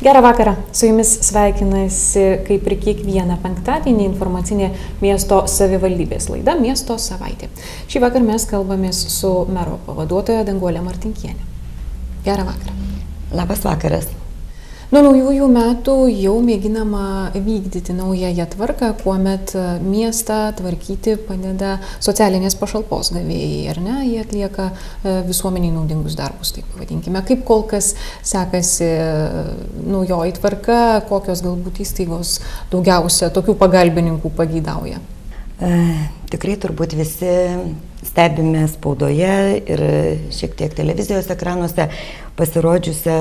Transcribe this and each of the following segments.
Gerą vakarą. Su jumis sveikinasi kaip ir kiekvieną penktadienį informacinė miesto savivaldybės laida Miesto savaitė. Šį vakarą mes kalbamės su mero pavaduotoja Danguolė Martinkienė. Gerą vakarą. Labas vakaras. Nuo naujųjų metų jau mėginama vykdyti naująją tvarką, kuomet miestą tvarkyti padeda socialinės pašalpos gavėjai, ar ne? Jie atlieka visuomeniai naudingus darbus, taip pavadinkime. Kaip kol kas sekasi naujoji tvarka, kokios galbūt įstaigos daugiausia tokių pagalbininkų pageidauja? Tikrai turbūt visi stebime spaudoje ir šiek tiek televizijos ekranuose pasirodžiusią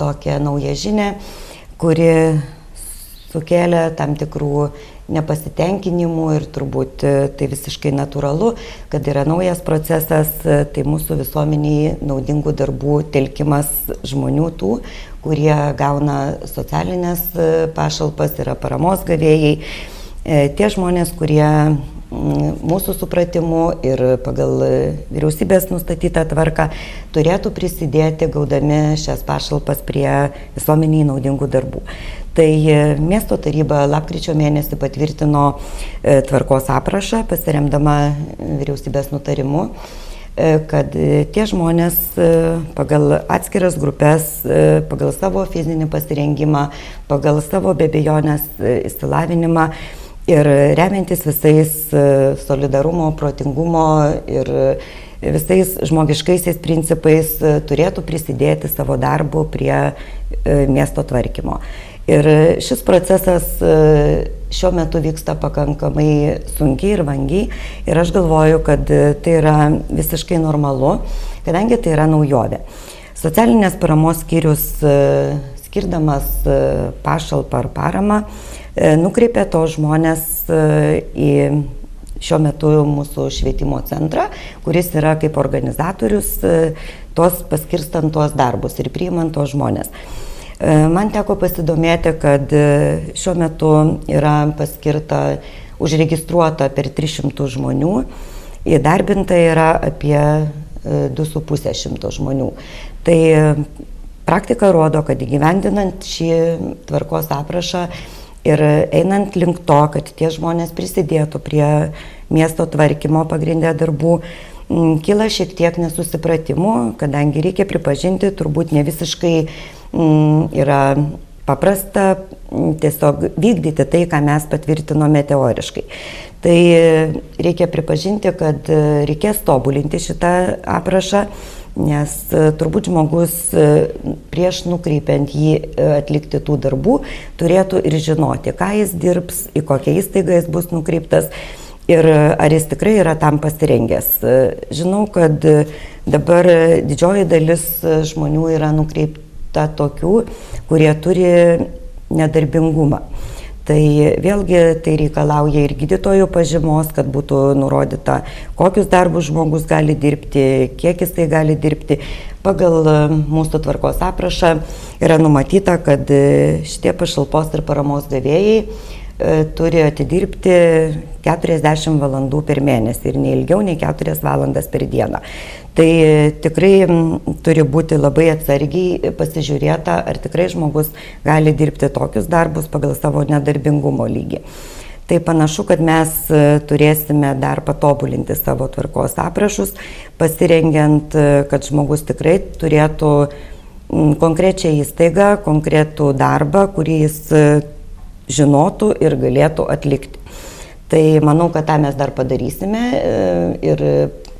tokią naują žinią, kuri sukėlė tam tikrų nepasitenkinimų ir turbūt tai visiškai natūralu, kad yra naujas procesas, tai mūsų visuomeniai naudingų darbų telkimas žmonių tų, kurie gauna socialinės pašalpas, yra paramos gavėjai. Tie žmonės, kurie mūsų supratimu ir pagal vyriausybės nustatytą tvarką turėtų prisidėti gaudami šias pašalpas prie visuomeniai naudingų darbų. Tai miesto taryba lapkričio mėnesį patvirtino tvarkos aprašą, pasiremdama vyriausybės nutarimu, kad tie žmonės pagal atskiras grupės, pagal savo fizinį pasirengimą, pagal savo be abejonės išsilavinimą ir remiantis visais solidarumo, protingumo ir visais žmogiškaisiais principais turėtų prisidėti savo darbu prie miesto tvarkymo. Ir šis procesas šiuo metu vyksta pakankamai sunkiai ir vangiai ir aš galvoju, kad tai yra visiškai normalu, kadangi tai yra naujovė. Socialinės paramos skyrius, skirdamas pašalpą ar paramą, nukreipė to žmonės į šiuo metu mūsų švietimo centrą, kuris yra kaip organizatorius tos paskirstant tuos darbus ir priimant tos žmonės. Man teko pasidomėti, kad šiuo metu yra paskirta, užregistruota per 300 žmonių, įdarbinta yra apie 250 žmonių. Tai praktika rodo, kad įgyvendinant šį tvarkos aprašą ir einant link to, kad tie žmonės prisidėtų prie miesto tvarkymo pagrindė darbų, kyla šiek tiek nesusipratimų, kadangi reikia pripažinti, turbūt ne visiškai yra paprasta tiesiog vykdyti tai, ką mes patvirtinome teoriškai. Tai reikia pripažinti, kad reikės tobulinti šitą aprašą, nes turbūt žmogus prieš nukreipiant jį atlikti tų darbų turėtų ir žinoti, ką jis dirbs, į kokią įstaigą jis bus nukreiptas ir ar jis tikrai yra tam pasirengęs. Žinau, kad dabar didžioji dalis žmonių yra nukreipta tokių, kurie turi nedarbingumą. Tai vėlgi tai reikalauja ir gydytojų pažymos, kad būtų nurodyta, kokius darbus žmogus gali dirbti, kiek jis tai gali dirbti. Pagal mūsų tvarkos aprašą yra numatyta, kad šitie pašalpos ir paramos gavėjai turi atidirbti 40 valandų per mėnesį ir neilgiau nei 4 valandas per dieną. Tai tikrai turi būti labai atsargiai pasižiūrėta, ar tikrai žmogus gali dirbti tokius darbus pagal savo nedarbingumo lygį. Tai panašu, kad mes turėsime dar patobulinti savo tvarkos aprašus, pasirengiant, kad žmogus tikrai turėtų konkrečią įstaigą, konkretų darbą, kurį jis žinotų ir galėtų atlikti. Tai manau, kad tą mes dar padarysime ir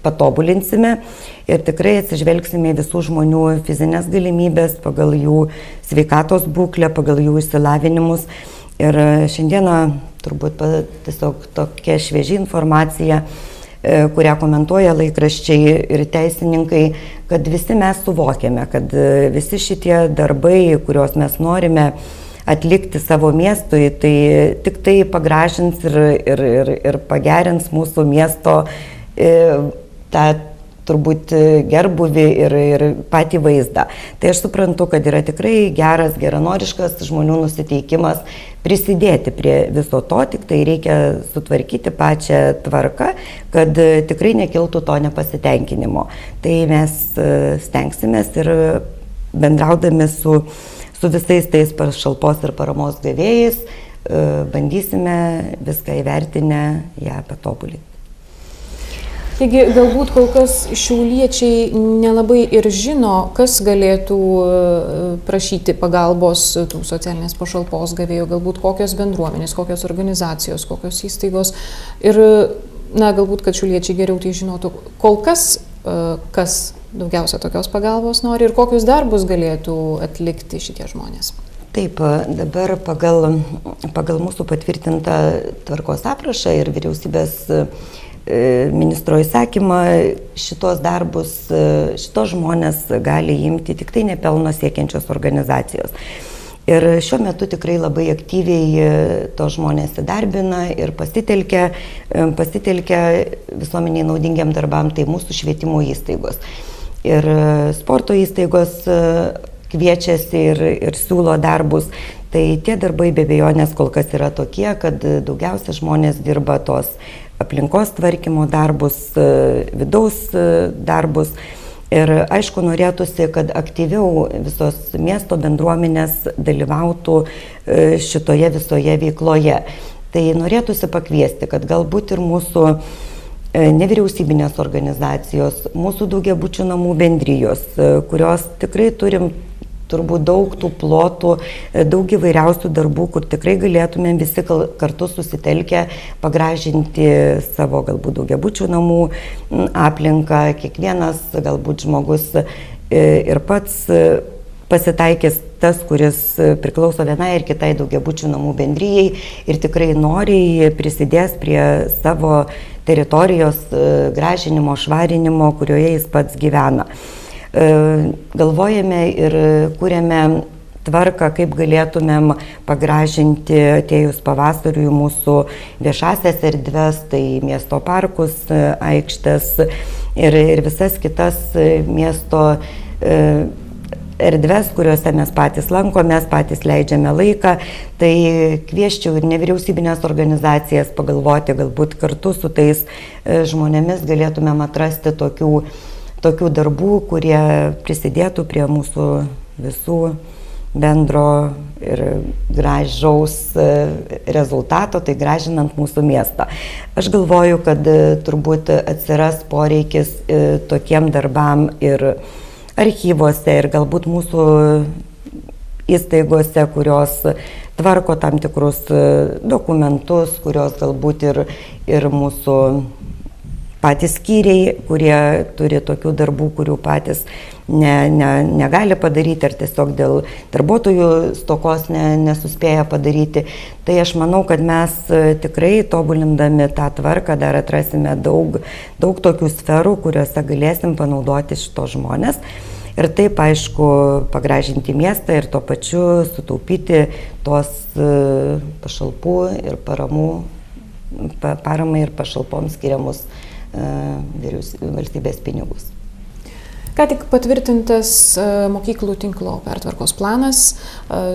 patobulinsime ir tikrai atsižvelgsime į visų žmonių fizinės galimybės pagal jų sveikatos būklę, pagal jų išsilavinimus. Ir šiandieną turbūt tiesiog tokia švieži informacija, kurią komentuoja laikraščiai ir teisininkai, kad visi mes suvokiame, kad visi šitie darbai, kuriuos mes norime atlikti savo miestui, tai tik tai pagražins ir pagerins mūsų miesto tą turbūt gerbuvį ir patį vaizdą. Tai aš suprantu, kad yra tikrai geras, geranoriškas žmonių nusiteikimas prisidėti prie viso to, tik tai reikia sutvarkyti pačią tvarką, kad tikrai nekiltų to nepasitenkinimo. Tai mes stengsimės ir bendraudami su su visais tais pašalpos ir paramos gavėjais bandysime viską įvertinę ją patobulinti. Taigi galbūt kol kas šiauliečiai nelabai ir žino, kas galėtų prašyti pagalbos tų socialinės pašalpos gavėjų, galbūt kokios bendruomenės, kokios organizacijos, kokios įstaigos. Ir galbūt, kad šiauliečiai geriau tai žinotų, kol kas daugiausia tokios pagalbos nori ir kokius darbus galėtų atlikti šitie žmonės. Taip, dabar pagal mūsų patvirtintą tvarkos aprašą ir vyriausybės ministro įsakymą šitos darbus, šitos žmonės gali imti tik tai nepelno siekiančios organizacijos. Ir šiuo metu tikrai labai aktyviai tos žmonės įdarbina ir pasitelkia visuomeniai naudingiam darbam, tai mūsų švietimo įstaigos. Ir sporto įstaigos kviečiasi ir siūlo darbus. Tai tie darbai be abejonės kol kas yra tokie, kad daugiausia žmonės dirba tos aplinkos tvarkymo darbus, vidaus darbus. Ir aišku, norėtųsi, kad aktyviau visos miesto bendruomenės dalyvautų šitoje visoje veikloje. Tai norėtųsi pakviesti, kad galbūt ir mūsų nevyriausybinės organizacijos, mūsų daugiabučių namų bendrijos, kurios tikrai turim turbūt daug tų plotų, daug įvairiausių darbų, kur tikrai galėtumėm visi kartu susitelkę pagražinti savo galbūt daugiabučių namų aplinką. Kiekvienas galbūt žmogus ir pats pasitaikys tas, kuris priklauso vienai ir kitai daugiabučių namų bendrijai ir tikrai noriai prisidės prie savo teritorijos gražinimo, švarinimo, kurioje jis pats gyvena. Galvojame ir kūrėme tvarką, kaip galėtumėm pagražinti atėjus pavasariui mūsų viešasias erdves, tai miesto parkus, aikštės ir visas kitas miesto erdves, kuriuose mes patys lankomės, patys leidžiame laiką. Tai kvieščiau ir nevyriausybinės organizacijas pagalvoti, galbūt kartu su tais žmonėmis galėtumėm atrasti tokių darbų, kurie prisidėtų prie mūsų visų bendro ir gražaus rezultato, tai gražinant mūsų miestą. Aš galvoju, kad turbūt atsiras poreikis tokiem darbam ir archyvose, ir galbūt mūsų įstaigose, kurios tvarko tam tikrus dokumentus, kurios galbūt ir mūsų patys skyriai, kurie turi tokių darbų, kurių patys negali padaryti ar tiesiog dėl darbuotojų stokos nesuspėja padaryti. Tai aš manau, kad mes tikrai tobulindami tą tvarką dar atrasime daug tokių sferų, kuriuose galėsim panaudoti šitos žmonės. Ir taip, aišku, pagražinti miestą ir tuo pačiu sutaupyti tos pašalpų ir paramai ir pašalpoms skiriamus valstybės pinigus. Ką tik patvirtintas mokyklų tinklo pertvarkos planas,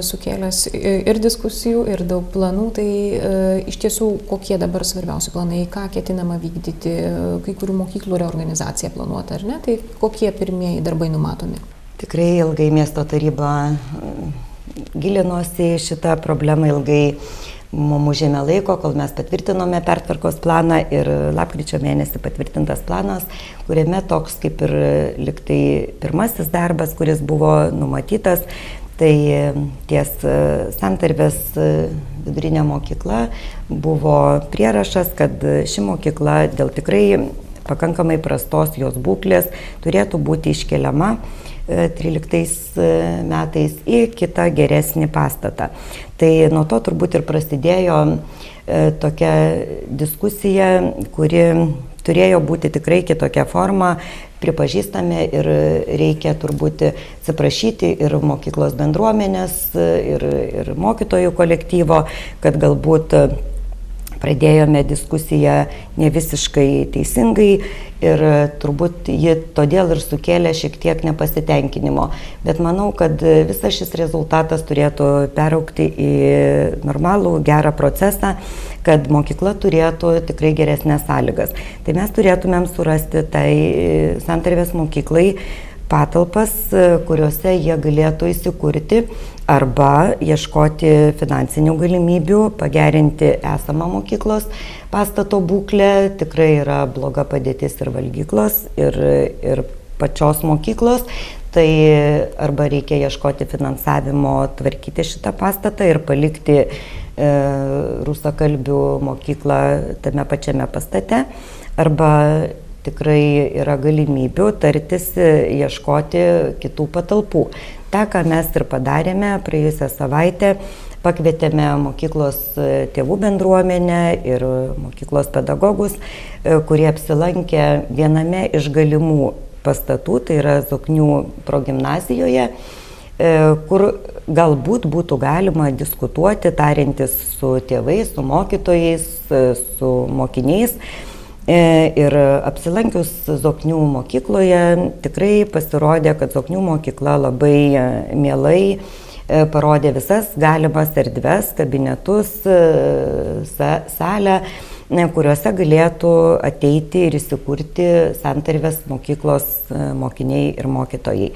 sukėlęs ir diskusijų, ir daug planų, tai iš tiesų kokie dabar svarbiausi planai, ką ketinama vykdyti, kai kurių mokyklų reorganizacija planuota, ar ne, tai kokie pirmieji darbai numatomi? Tikrai ilgai miesto taryba gilinosi šitą problemą, ilgai mums užėmė laiko, kol mes patvirtinome pertvarkos planą ir lapkričio mėnesį patvirtintas planas, kuriame toks kaip ir liktai pirmasis darbas, kuris buvo numatytas, tai ties Santarvės vidurinė mokykla buvo prierašas, kad ši mokykla dėl tikrai pakankamai prastos jos būklės turėtų būti iškeliama 13 metais į kitą geresnį pastatą. Tai nuo to turbūt ir prasidėjo tokia diskusija, kuri turėjo būti tikrai kitokia forma, pripažįstame ir reikia turbūt atsiprašyti ir mokyklos bendruomenės, ir mokytojų kolektyvo, kad galbūt pradėjome diskusiją ne visiškai teisingai ir turbūt ji todėl ir sukėlė šiek tiek nepasitenkinimo. Bet manau, kad visas šis rezultatas turėtų peraugti į normalų, gerą procesą, kad mokykla turėtų tikrai geresnės sąlygas. Tai mes turėtumėm surasti tai Santarvės mokyklai patalpas, kuriuose jie galėtų įsikurti arba ieškoti finansinių galimybių, pagerinti esamą mokyklos pastato būklę. Tikrai yra bloga padėtis ir valgyklos, ir pačios mokyklos. Tai arba reikia ieškoti finansavimo, tvarkyti šitą pastatą ir palikti rusakalbių mokyklą tame pačiame pastate, arba tikrai yra galimybių tartis, ieškoti kitų patalpų. Ta, ką mes ir padarėme praėjusią savaitę, pakvietėme mokyklos tėvų bendruomenę ir mokyklos pedagogus, kurie apsilankė viename iš galimų pastatų, tai yra Zoknių progimnazijoje, kur galbūt būtų galima diskutuoti, tarintis su tėvais, su mokytojais, su mokiniais. Ir apsilankius Zoknių mokykloje tikrai pasirodė, kad Zoknių mokykla labai mielai parodė visas galimas erdves, kabinetus, salę, kuriuose galėtų ateiti ir įsikurti Santarvės mokyklos mokiniai ir mokytojai.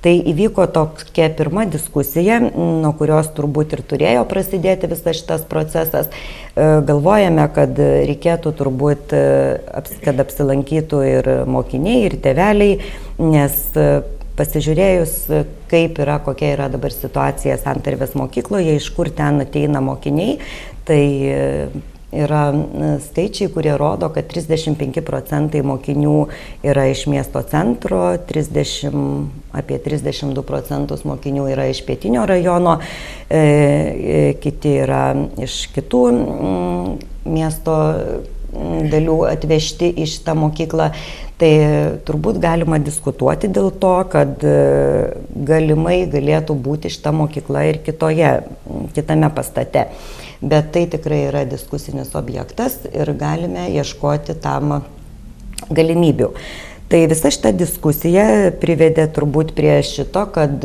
Tai įvyko tokia pirma diskusija, nuo kurios turbūt ir turėjo prasidėti visas šitas procesas. Galvojame, kad reikėtų turbūt, kad apsilankytų ir mokiniai, ir tėveliai, nes pasižiūrėjus, kaip yra, kokia yra dabar situacija Santarvės mokykloje, iš kur ten ateina mokiniai, tai yra skaičiai, kurie rodo, kad 35% mokinių yra iš miesto centro, apie 32% mokinių yra iš pietinio rajono, kiti yra iš kitų miesto dalių atvežti į šitą mokyklą. Tai turbūt galima diskutuoti dėl to, kad galimai galėtų būti šita mokykla ir kitame pastate. Bet tai tikrai yra diskusinis objektas ir galime ieškoti tam galimybių. Tai visa šita diskusija privedė turbūt prie šito, kad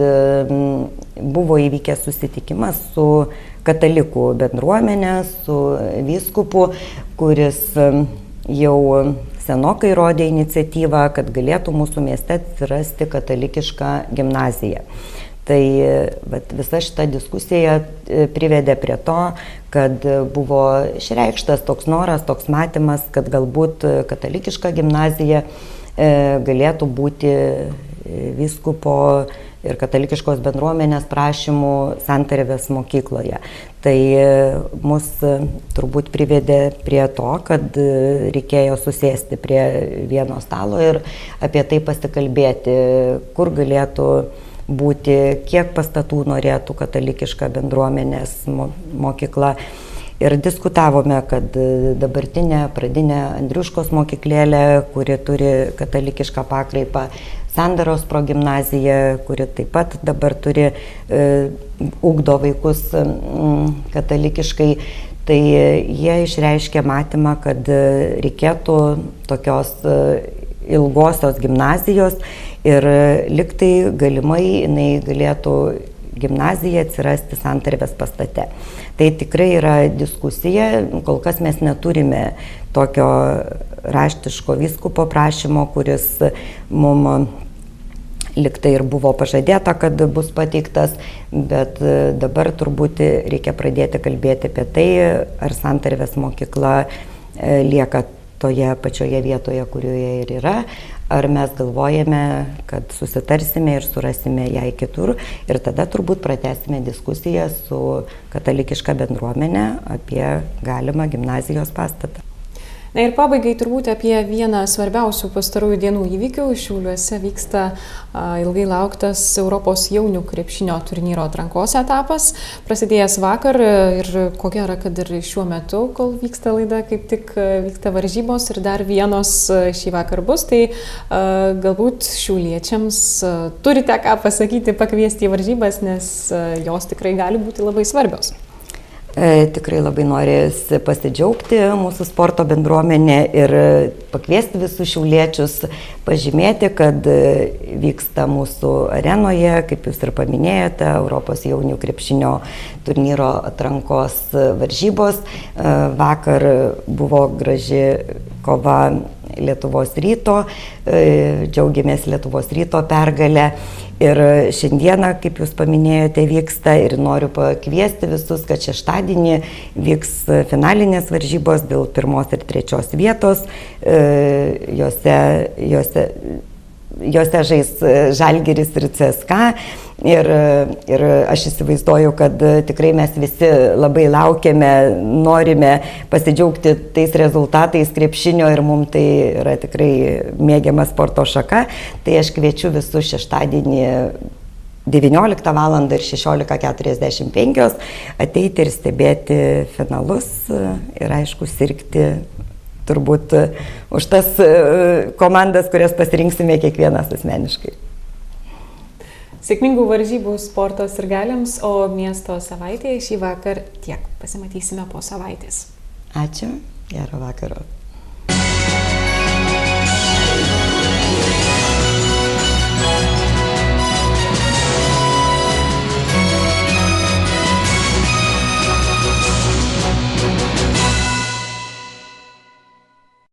buvo įvykęs susitikimas su katalikų bendruomenė, su vyskupu, kuris jau senokai rodė iniciatyvą, kad galėtų mūsų mieste atsirasti katalikiška gimnazija. Tai visa šita diskusija privedė prie to, kad buvo išreikštas toks noras, toks matymas, kad galbūt katalikiška gimnazija galėtų būti vyskupo ir katalikiškos bendruomenės prašymų Santarvės mokykloje. Tai mus turbūt privedė prie to, kad reikėjo susėsti prie vieno stalo ir apie tai pasikalbėti, kur galėtų būti, kiek pastatų norėtų katalikiška bendruomenės mokykla. Ir diskutavome, kad dabartinė pradinė Andriuškos mokyklėlė, kuri turi katalikišką pakraipą, Sandaros progimnazija, kuri taip pat dabar turi, ugdo vaikus katalikiškai, tai jie išreiškė matymą, kad reikėtų tokios ilgosios gimnazijos ir liktai galimai jinai galėtų gimnazija atsirasti Santarvės pastate. Tai tikrai yra diskusija, kol kas mes neturime tokio raštiško vyskupo prašymo, kuris mums liktai ir buvo pažadėta, kad bus pateiktas, bet dabar turbūt reikia pradėti kalbėti apie tai, ar Santarvės mokykla lieka toje pačioje vietoje, kurioje ir yra, ar mes galvojame, kad susitarsime ir surasime ją kitur ir tada turbūt pratęsime diskusiją su katalikiška bendruomenė apie galimą gimnazijos pastatą. Na ir pabaigai turbūt apie vieną svarbiausių pastarųjų dienų įvykių. Šiauliuose vyksta ilgai lauktas Europos jaunių krepšinio turnyro atrankos etapas. Prasidėjęs vakar ir ko gero, kad ir šiuo metu, kol vyksta laida, kaip tik vyksta varžybos ir dar vienos šį vakar bus. Tai galbūt šiauliečiams turite ką pasakyti, pakviesti į varžybas, nes jos tikrai gali būti labai svarbios. Tikrai labai norisi pasidžiaugti mūsų sporto bendruomenė ir pakviesti visus šiauliečius pažymėti, kad vyksta mūsų arenoje, kaip jūs ir paminėjote, Europos jaunių krepšinio turnyro atrankos varžybos. Vakar buvo graži kova Lietuvos ryto, džiaugiamės Lietuvos ryto pergalę. Ir šiandieną, kaip jūs paminėjote, vyksta ir noriu pakviesti visus, kad šeštadienį vyks finalinės varžybos dėl 1 ir 3 vietos. Jose žais Žalgiris ir CSKA. Ir aš įsivaizduoju, kad tikrai mes visi labai laukiame, norime pasidžiaugti tais rezultatais krepšinio ir mums tai yra tikrai mėgiama sporto šaka. Tai aš kviečiu visus šeštadienį 19 val. Ir 16:45 ateiti ir stebėti finalus ir aišku sirgti turbūt už tas komandas, kurias pasirinksime kiekvienas asmeniškai. Sėkmingų varžybų sporto sirgaliams, o miesto savaitėje šį vakar tiek. Pasimatysime po savaitės. Ačiū, gero vakaro.